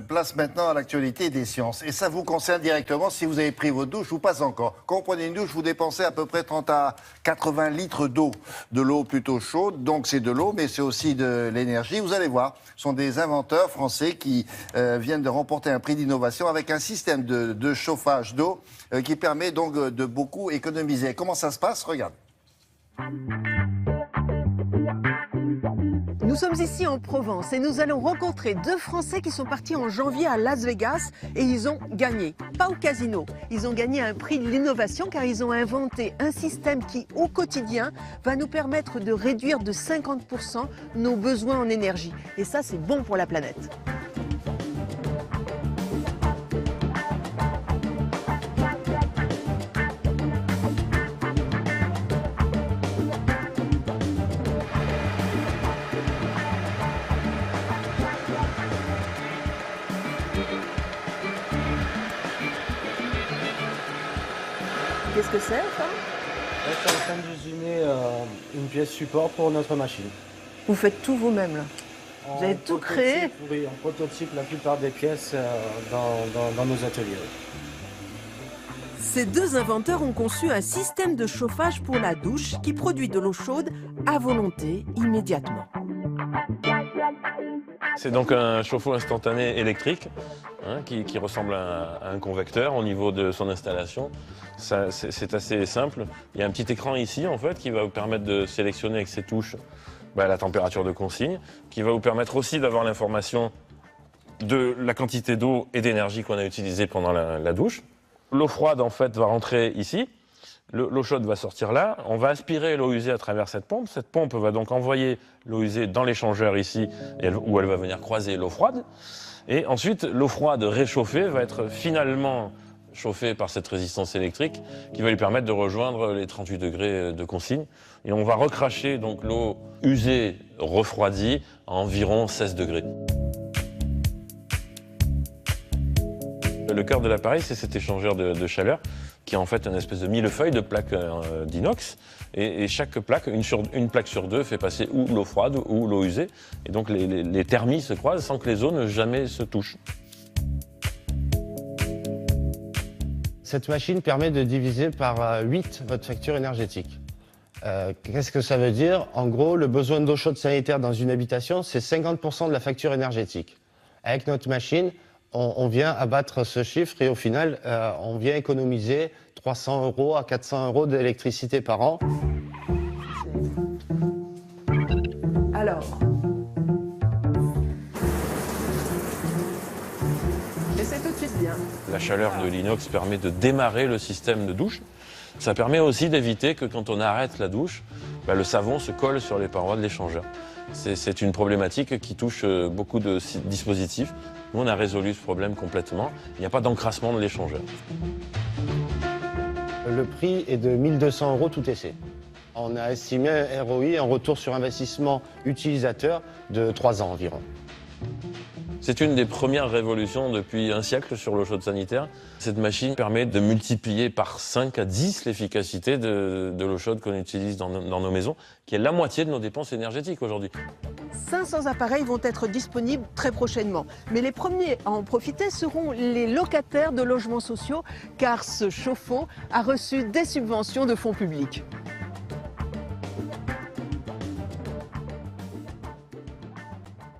Place maintenant à l'actualité des sciences. Et ça vous concerne directement si vous avez pris votre douche ou pas encore. Quand vous prenez une douche, vous dépensez à peu près 30 à 80 litres d'eau. De l'eau plutôt chaude, donc c'est de l'eau, mais c'est aussi de l'énergie. Vous allez voir, ce sont des inventeurs français qui viennent de remporter un prix d'innovation avec un système de chauffage d'eau qui permet donc de beaucoup économiser. Comment ça se passe? Regarde. Nous sommes ici en Provence et nous allons rencontrer deux Français qui sont partis en janvier à Las Vegas et ils ont gagné. Pas au casino, ils ont gagné un prix de l'innovation car ils ont inventé un système qui, au quotidien, va nous permettre de réduire de 50% nos besoins en énergie. Et ça, c'est bon pour la planète. Qu'est-ce que c'est, ça? Là, je suis en train d'usiner une pièce support pour notre machine. Vous faites tout vous-même, là? Vous avez tout créé? Oui, on prototype la plupart des pièces dans nos ateliers. Ces deux inventeurs ont conçu un système de chauffage pour la douche qui produit de l'eau chaude à volonté immédiatement. C'est donc un chauffe-eau instantané électrique qui ressemble à un convecteur au niveau de son installation. C'est assez simple. Il y a un petit écran ici en fait qui va vous permettre de sélectionner avec ses touches la température de consigne, qui va vous permettre aussi d'avoir l'information de la quantité d'eau et d'énergie qu'on a utilisée pendant la douche. L'eau froide en fait va rentrer ici. L'eau chaude va sortir là, on va aspirer l'eau usée à travers cette pompe. Cette pompe va donc envoyer l'eau usée dans l'échangeur ici, où elle va venir croiser l'eau froide. Et ensuite, l'eau froide réchauffée va être finalement chauffée par cette résistance électrique qui va lui permettre de rejoindre les 38 degrés de consigne. Et on va recracher donc l'eau usée refroidie à environ 16 degrés. Le cœur de l'appareil, c'est cet échangeur de chaleur qui est en fait une espèce de millefeuille de plaques d'inox. Et chaque plaque, une plaque sur deux, fait passer ou l'eau froide ou l'eau usée. Et donc les thermies se croisent sans que les zones jamais se touchent. Cette machine permet de diviser par 8 votre facture énergétique. Qu'est-ce que ça veut dire? En gros, le besoin d'eau chaude sanitaire dans une habitation, c'est 50% de la facture énergétique. Avec notre machine, on vient abattre ce chiffre et au final, on vient économiser 300 € à 400 € d'électricité par an. Alors, et c'est tout de suite bien. La chaleur de l'inox permet de démarrer le système de douche. Ça permet aussi d'éviter que quand on arrête la douche, le savon se colle sur les parois de l'échangeur. C'est une problématique qui touche beaucoup de dispositifs. Nous, on a résolu ce problème complètement. Il n'y a pas d'encrassement de l'échangeur. Le prix est de 1 200 € tout essai. On a estimé un ROI, un retour sur investissement utilisateur, de 3 ans environ. C'est une des premières révolutions depuis un siècle sur l'eau chaude sanitaire. Cette machine permet de multiplier par 5 à 10 l'efficacité de l'eau chaude qu'on utilise dans nos maisons, qui est la moitié de nos dépenses énergétiques aujourd'hui. 500 appareils vont être disponibles très prochainement. Mais les premiers à en profiter seront les locataires de logements sociaux, car ce chauffe-eau a reçu des subventions de fonds publics.